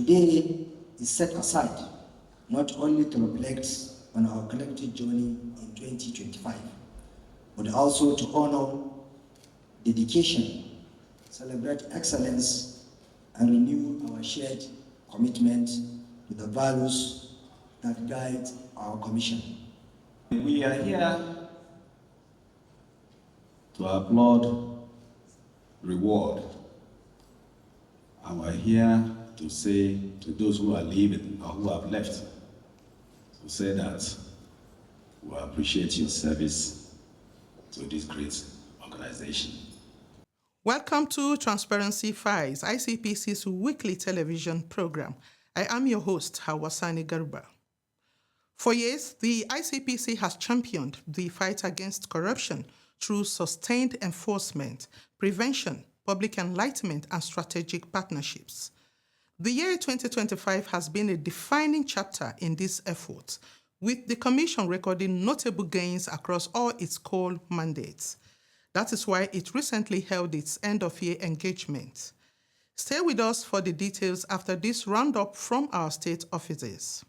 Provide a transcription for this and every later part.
today is set aside not only to reflect on our collective journey in 2025, but also to honor dedication, celebrate excellence, and renew our shared commitment to the values that guide our commission. We are here to applaud, reward, and we're here to say to those who are leaving or who have left, to say that we appreciate your service to this great organization. Welcome to Transparency Files, ICPC's weekly television program. I am your host, Hawasani Garba. For years, the ICPC has championed the fight against corruption through sustained enforcement, prevention, public enlightenment, and strategic partnerships. The year 2025 has been a defining chapter in this effort, with the Commission recording notable gains across all its core mandates. That is why it recently held its end-of-year engagement. Stay with us for the details after this roundup from our state offices.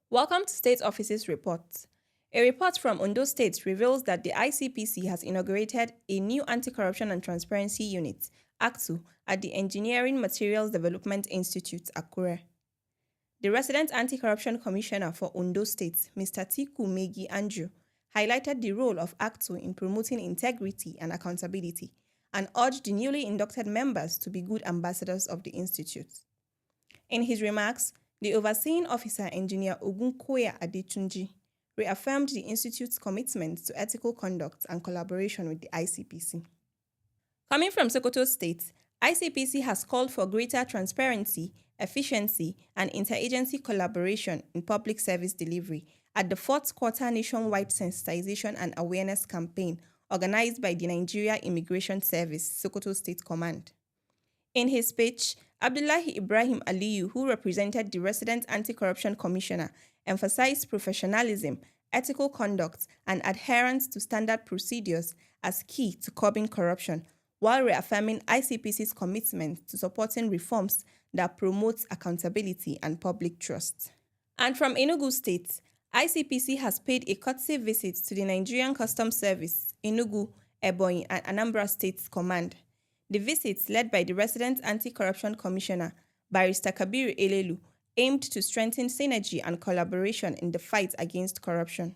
Welcome to State Offices Report. A report from Ondo State reveals that the ICPC has inaugurated a new Anti-Corruption and Transparency Unit, ACTU, at the Engineering Materials Development Institute, Akure. The resident Anti-Corruption Commissioner for Ondo State, Mr. Tiku Megi Andrew, highlighted the role of ACTU in promoting integrity and accountability and urged the newly inducted members to be good ambassadors of the institute. In his remarks, the overseeing officer, Engineer Ogunkoya Adetunji, reaffirmed the institute's commitment to ethical conduct and collaboration with the ICPC. Coming from Sokoto State, ICPC has called for greater transparency, efficiency, and interagency collaboration in public service delivery at the 4th Quarter Nationwide Sensitization and Awareness Campaign organized by the Nigeria Immigration Service, Sokoto State Command. In his speech, Abdullahi Ibrahim Aliyu, who represented the resident Anti-Corruption Commissioner, emphasized professionalism, ethical conduct, and adherence to standard procedures as key to curbing corruption, while reaffirming ICPC's commitment to supporting reforms that promote accountability and public trust. And from Enugu State, ICPC has paid a courtesy visit to the Nigerian Customs Service, Enugu, Ebonyi, and Anambra States Command. The visits, led by the resident Anti-Corruption Commissioner, Barrister Kabiru Elelu, aimed to strengthen synergy and collaboration in the fight against corruption.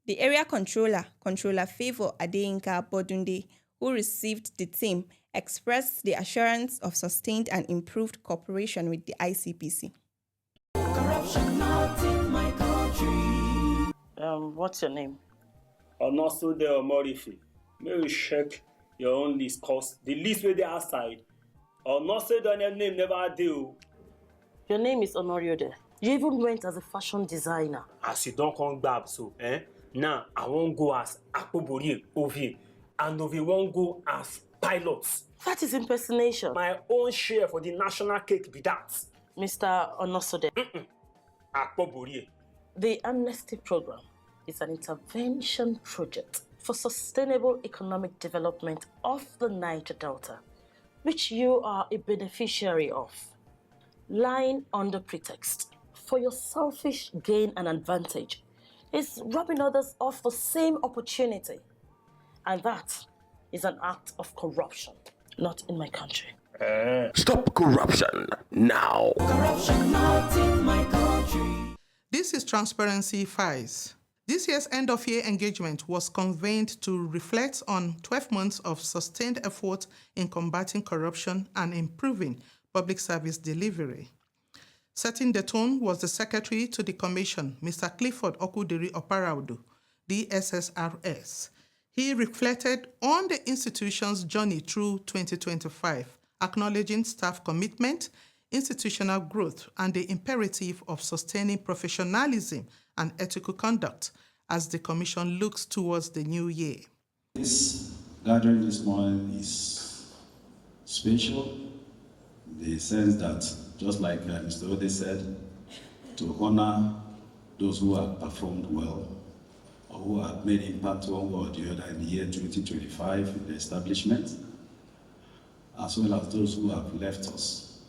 The area controller, Controller Favor Adeyinka Bodunde, who received the team, expressed the assurance of sustained and improved cooperation with the ICPC. Corruption not in my country. What's your name? Onosude Omorifi. May we check your own list, cause the list where they outside. Onosude your name never do. Your name is Honoriode. You even went as a fashion designer. As you don't come back, so now I won't go as Akpobori Ovi, and Ovi won't go as pilots. That is impersonation. My own share for the national cake be that. Mr. Onosode. Akpobori. The Amnesty Program is an intervention project for sustainable economic development of the Niger Delta, which you are a beneficiary of, lying under pretext for your selfish gain and advantage is robbing others of the same opportunity. And that is an act of corruption, not in my country. Stop corruption now. Corruption not in my country. This is Transparency Files. This year's end-of-year engagement was convened to reflect on 12 months of sustained effort in combating corruption and improving public service delivery. Setting the tone was the Secretary to the Commission, Mr. Clifford Okudiri Oparaudu, DSSRS. He reflected on the institution's journey through 2025, acknowledging staff commitment, institutional growth, and the imperative of sustaining professionalism and ethical conduct as the Commission looks towards the new year. This gathering this morning is special in the sense that, just like Mr. Ode said, to honor those who have performed well or who have made impact one way or the other in the year 2025 in the establishment, as well as those who have left us.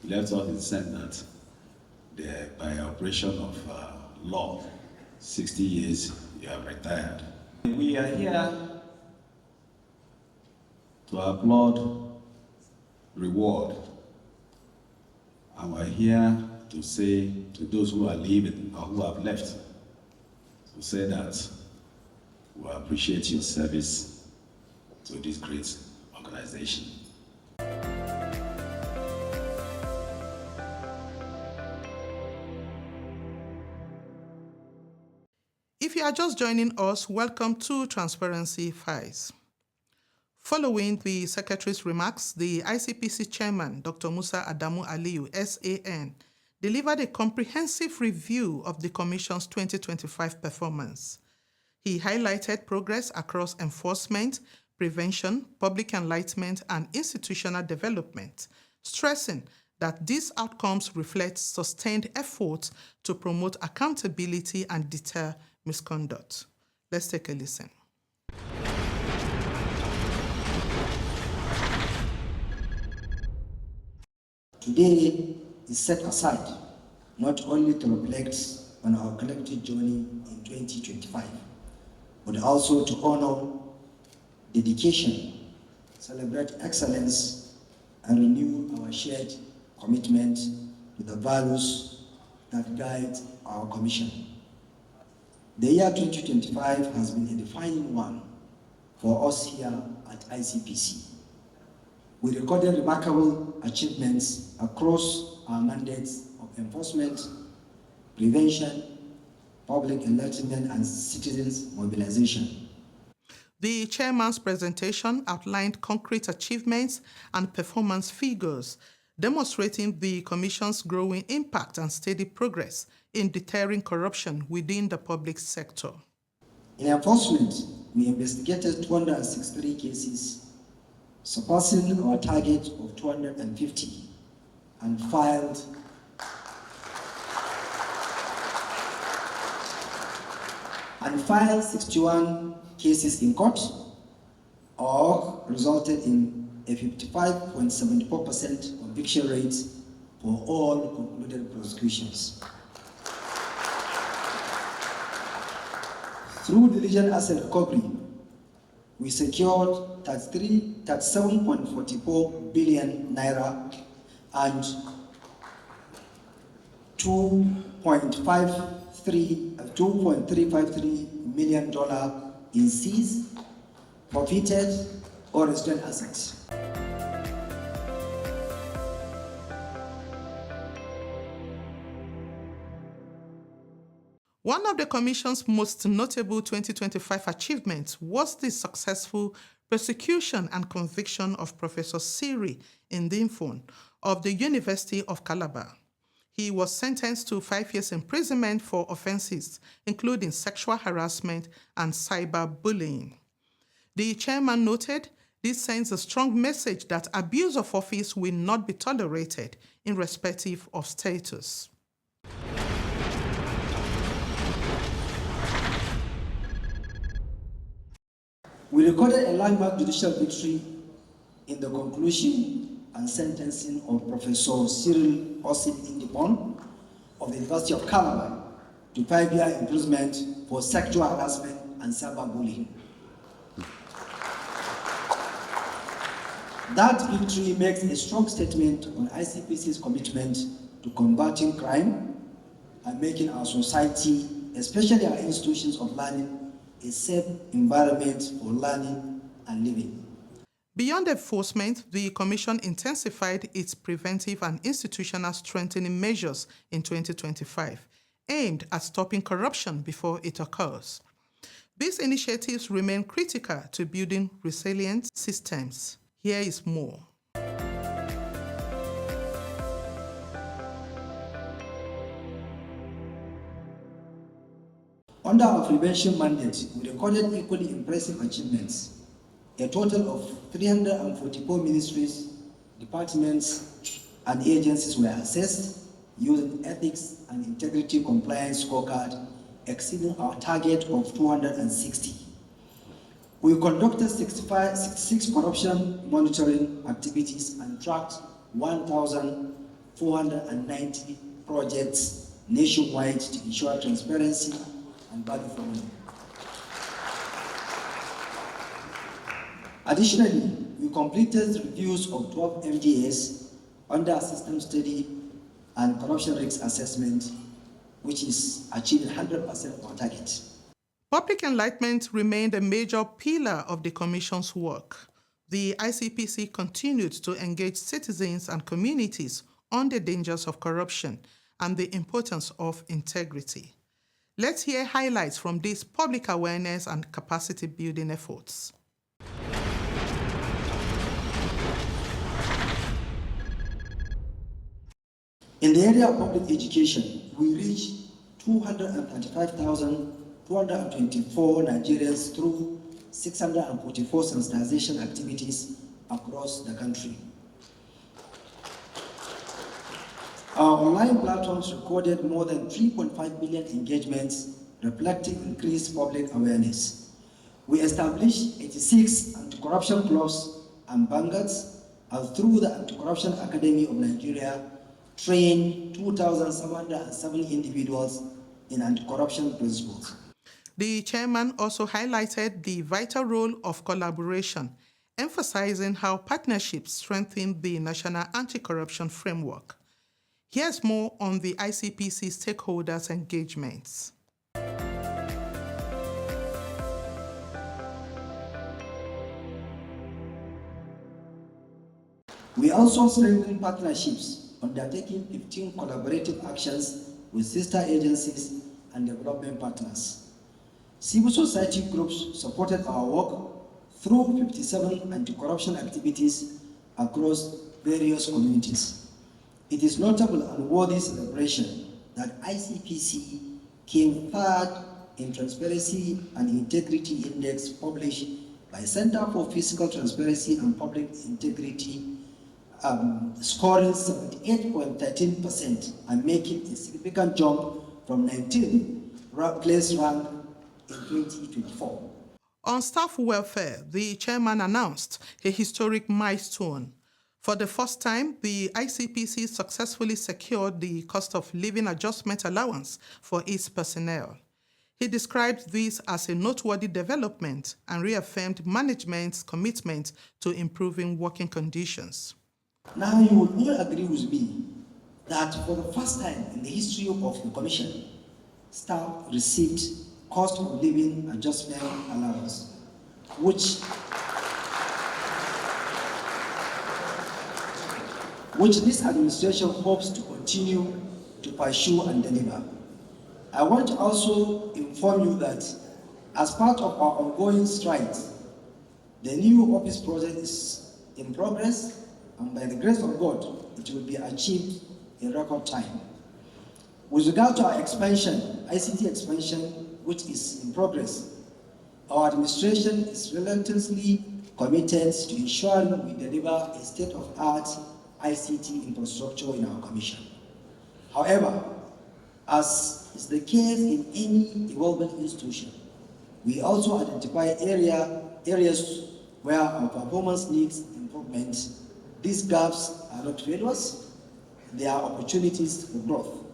Left us in the sense that by operation of law, 60 years you have retired. We are here to applaud, reward, and we're here to say to those who are leaving or who have left, to say that we appreciate your service to this great organization. If you are just joining us, welcome to Transparency Files. Following the Secretary's remarks, the ICPC Chairman, Dr. Musa Adamu Aliyu, SAN, delivered a comprehensive review of the Commission's 2025 performance. He highlighted progress across enforcement, prevention, public enlightenment, and institutional development, stressing that these outcomes reflect sustained efforts to promote accountability and deter misconduct. Let's take a listen. Today is set aside not only to reflect on our collective journey in 2025, but also to honor dedication, celebrate excellence, and renew our shared commitment to the values that guide our Commission. The year 2025 has been a defining one for us here at ICPC. We recorded remarkable achievements across our mandates of enforcement, prevention, public enlightenment, and citizens' mobilization. The chairman's presentation outlined concrete achievements and performance figures, demonstrating the Commission's growing impact and steady progress in deterring corruption within the public sector. In enforcement, we investigated 263 cases, surpassing our target of 250, and filed 61 cases in court, or resulted in a 55.74% conviction rate for all concluded prosecutions. Through diligent asset recovery, we secured 37.44 billion naira and $2.353 million in seized, forfeited, or restrained assets. One of the Commission's most notable 2025 achievements was the successful prosecution and conviction of Professor Siri Ndimfon of the University of Calabar. He was sentenced to 5 years imprisonment for offenses including sexual harassment and cyberbullying. The chairman noted this sends a strong message that abuse of office will not be tolerated irrespective of status. We recorded a landmark judicial victory in the conclusion and sentencing of Professor Cyril Osin Indipon of the University of Calabar to 5-year imprisonment for sexual harassment and cyberbullying. That victory makes a strong statement on ICPC's commitment to combating crime and making our society, especially our institutions of learning, a safe environment for learning and living. Beyond enforcement, the Commission intensified its preventive and institutional strengthening measures in 2025, aimed at stopping corruption before it occurs. These initiatives remain critical to building resilient systems. Here is more. Under our prevention mandate, we recorded equally impressive achievements. A total of 344 ministries, departments, and agencies were assessed using ethics and integrity compliance scorecard, exceeding our target of 260. We conducted 66 corruption monitoring activities and tracked 1,490 projects nationwide to ensure transparency and value for money. Additionally, we completed reviews of 12 MDAs under system study and corruption risk assessment, which is achieving 100% of our target. Public enlightenment remained a major pillar of the Commission's work. The ICPC continued to engage citizens and communities on the dangers of corruption and the importance of integrity. Let's hear highlights from these public awareness and capacity building efforts. In the area of public education, we reached 235,224 Nigerians through 644 sensitization activities across the country. Our online platforms recorded more than 3.5 million engagements, reflecting increased public awareness. We established 86 anti-corruption clubs and vanguards, and through the Anti-Corruption Academy of Nigeria, trained 2,707 individuals in anti-corruption principles. The chairman also highlighted the vital role of collaboration, emphasizing how partnerships strengthen the national anti-corruption framework. Here's more on the ICPC stakeholders' engagements. We also strengthened partnerships, undertaking 15 collaborative actions with sister agencies and development partners. Civil society groups supported our work through 57 anti-corruption activities across various communities. It is notable and worthy celebration that ICPC came third in Transparency and Integrity Index published by Center for Fiscal Transparency and Public Integrity, scoring 78.13% and making a significant jump from 19th place rank in 2024. On staff welfare, the chairman announced a historic milestone. For the first time, the ICPC successfully secured the cost of living adjustment allowance for its personnel. He described this as a noteworthy development and reaffirmed management's commitment to improving working conditions. Now you will all agree with me that for the first time in the history of the Commission, staff received cost of living adjustment allowance, which this administration hopes to continue to pursue and deliver. I want to also inform you that as part of our ongoing strides, the new office project is in progress, and by the grace of God, it will be achieved in record time. With regard to our expansion, ICT expansion, which is in progress, our administration is relentlessly committed to ensuring we deliver a state-of-the-art ICT infrastructure in our commission. However, as is the case in any evolving institution, we also identify areas where our performance needs improvement. These gaps are not failures, they are opportunities for growth.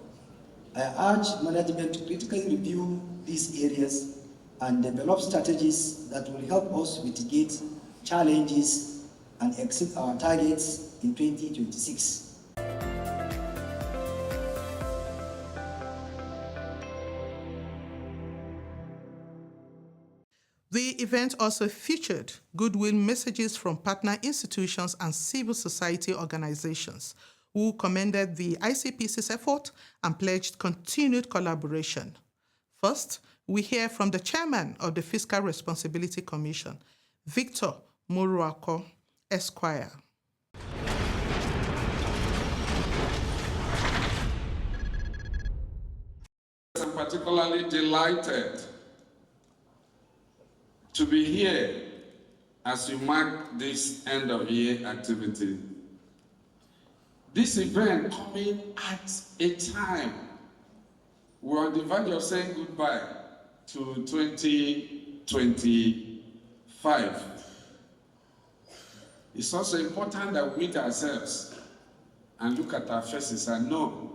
I urge management to critically review these areas and develop strategies that will help us mitigate challenges and exceed our targets in 2026. The event also featured goodwill messages from partner institutions and civil society organizations who commended the ICPC's effort and pledged continued collaboration. First, we hear from the chairman of the Fiscal Responsibility Commission, Victor Muruako, Esquire. I'm particularly delighted to be here as we mark this end of year activity. This event coming at a time we're on the verge of saying goodbye to 2025. 5. It's also important that we meet ourselves and look at our faces and know,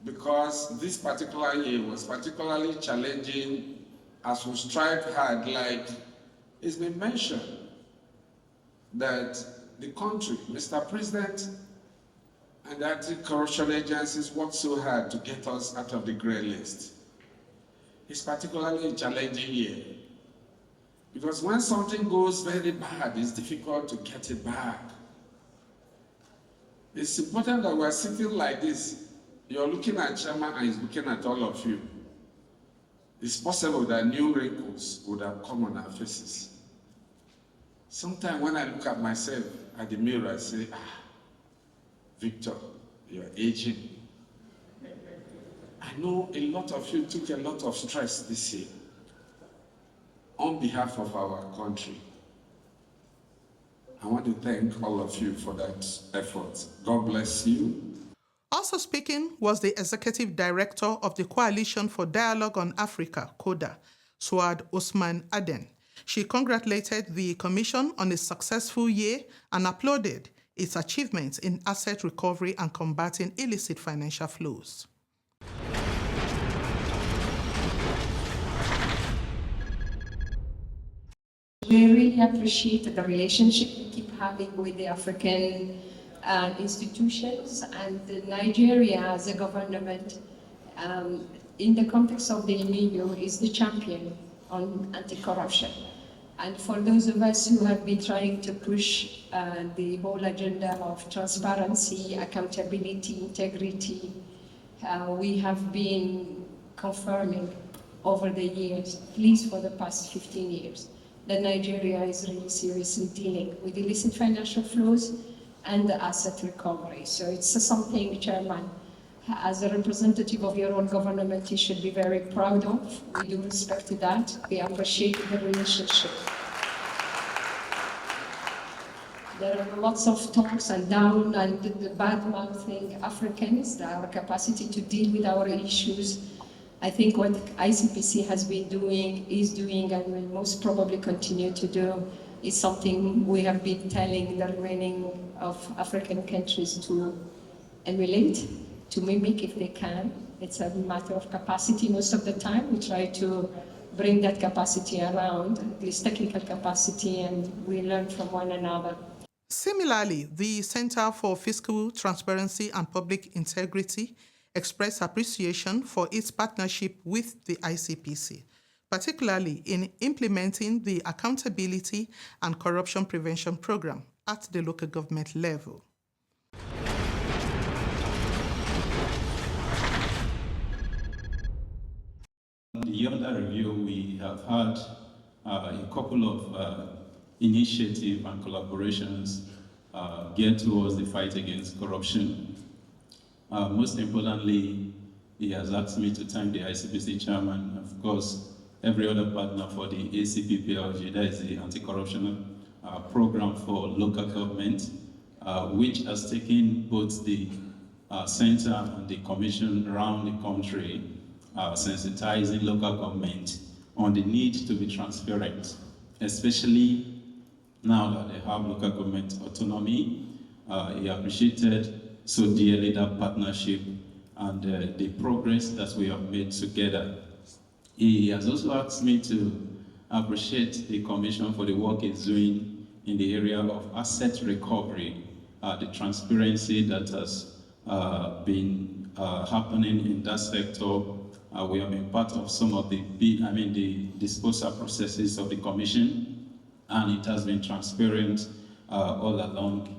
because this particular year was particularly challenging as we strived hard, like it's been mentioned, that the country, Mr. President, and the anti-corruption agencies worked so hard to get us out of the grey list. It's particularly a challenging year, because when something goes very bad, it's difficult to get it back. It's important that we're sitting like this. You're looking at Chairman and he's looking at all of you. It's possible that new wrinkles would have come on our faces. Sometimes when I look at myself at the mirror, I say, Victor, you're aging. I know a lot of you took a lot of stress this year on behalf of our country. I want to thank all of you for that effort. God bless you. Also speaking was the Executive Director of the Coalition for Dialogue on Africa, CODA, Suad Osman Aden. She congratulated the Commission on a successful year and applauded its achievements in asset recovery and combating illicit financial flows. We really appreciate the relationship we keep having with the African institutions and Nigeria as a government. In the context of the EU, is the champion on anti-corruption. And for those of us who have been trying to push the whole agenda of transparency, accountability, integrity, we have been confirming over the years, at least for the past 15 years, that Nigeria is really seriously dealing with illicit financial flows and the asset recovery. So it's something, Chairman, as a representative of your own government, you should be very proud of. We do respect that. We appreciate the relationship. There are lots of talks and down and the bad-mouthing Africans, our capacity to deal with our issues. I think what ICPC has been doing, is doing, and will most probably continue to do is something we have been telling the remaining of African countries to emulate, to mimic if they can. It's a matter of capacity most of the time. We try to bring that capacity around, at least technical capacity, and we learn from one another. Similarly, the Center for Fiscal Transparency and Public Integrity expressed appreciation for its partnership with the ICPC, particularly in implementing the Accountability and Corruption Prevention Program at the local government level. Beyond that review, we have had a couple of initiatives and collaborations geared towards the fight against corruption. Most importantly, he has asked me to thank the ICPC chairman, of course, every other partner for the ACPPLG, that is the anti-corruption program for local government, which has taken both the center and the commission around the country, sensitizing local government on the need to be transparent, especially now that they have local government autonomy. He appreciated so dearly that partnership and the progress that we have made together. He has also asked me to appreciate the Commission for the work it's doing in the area of asset recovery, the transparency that has been happening in that sector. We have been part of some of the disposal processes of the Commission, and it has been transparent all along.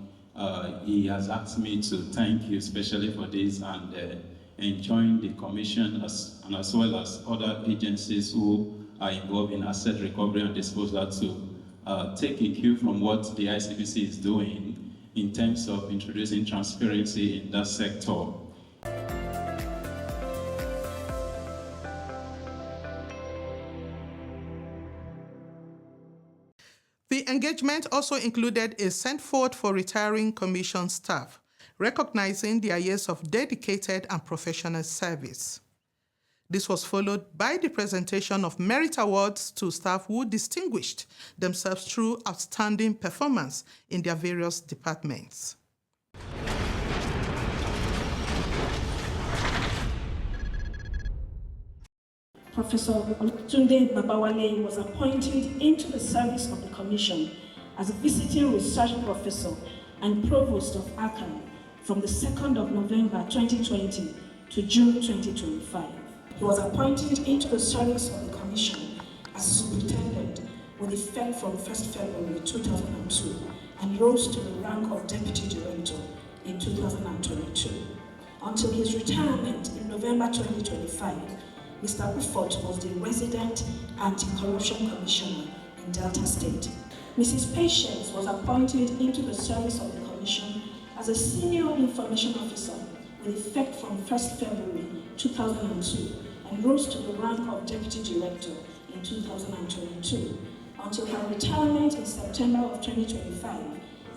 He has asked me to thank you especially for this and enjoin the Commission as well as other agencies who are involved in asset recovery and disposal to take a cue from what the ICPC is doing in terms of introducing transparency in that sector. The engagement also included a send forward for retiring commission staff, recognizing their years of dedicated and professional service. This was followed by the presentation of merit awards to staff who distinguished themselves through outstanding performance in their various departments. Professor Tunde Babawale was appointed into the service of the Commission as a visiting research professor and provost of Archive from the 2nd of November 2020 to June 2025. He was appointed into the service of the Commission as superintendent with effect from 1st February 2002 and rose to the rank of deputy director in 2022. Until his retirement in November 2025, Mr. Buford was the resident anti-corruption commissioner in Delta State. Mrs. Patience was appointed into the service of the commission as a senior information officer with effect from 1st February 2002 and rose to the rank of deputy director in 2022. Until her retirement in September of 2025,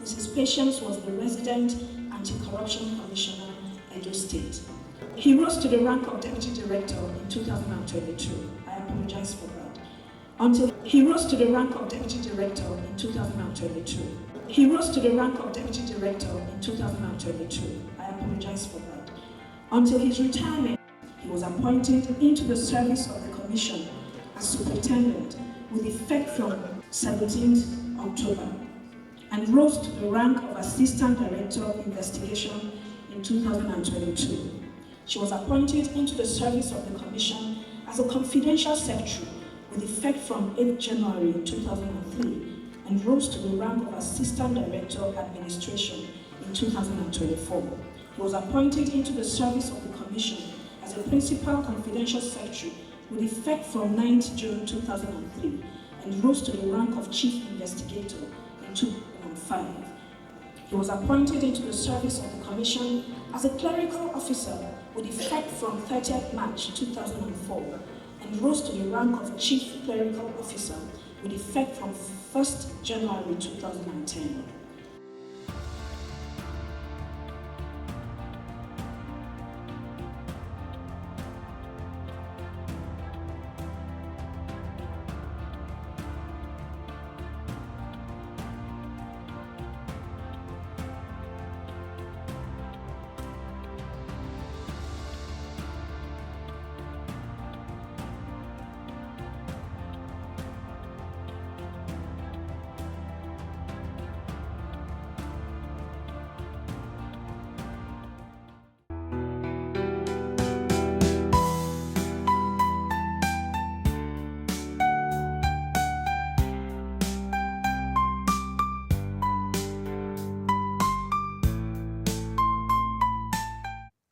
Mrs. Patience was the resident anti-corruption commissioner, Edo State. He rose to the rank of deputy director in 2022. I apologize for that. Until he rose to the rank of deputy director in 2022. He rose to the rank of deputy director in 2022. I apologize for that. Until his retirement, he was appointed into the service of the commission as superintendent with effect from 17th October and rose to the rank of assistant director of investigation in 2022. She was appointed into the service of the Commission as a confidential secretary with effect from 8 January 2003 and rose to the rank of Assistant Director of Administration in 2024. He was appointed into the service of the Commission as a Principal Confidential Secretary with effect from 9th June 2003 and rose to the rank of Chief Investigator in 2005. He was appointed into the service of the Commission as a Clerical Officer with effect from 30th March 2004 and rose to the rank of Chief Clerical Officer with effect from 1st January 2010.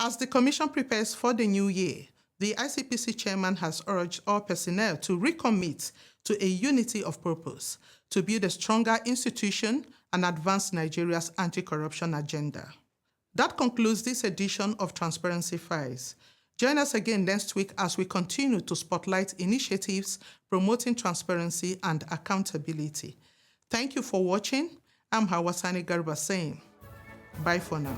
As the Commission prepares for the new year, the ICPC chairman has urged all personnel to recommit to a unity of purpose to build a stronger institution and advance Nigeria's anti-corruption agenda. That concludes this edition of Transparency Files. Join us again next week as we continue to spotlight initiatives promoting transparency and accountability. Thank you for watching. I'm Hawasani Garba saying bye for now.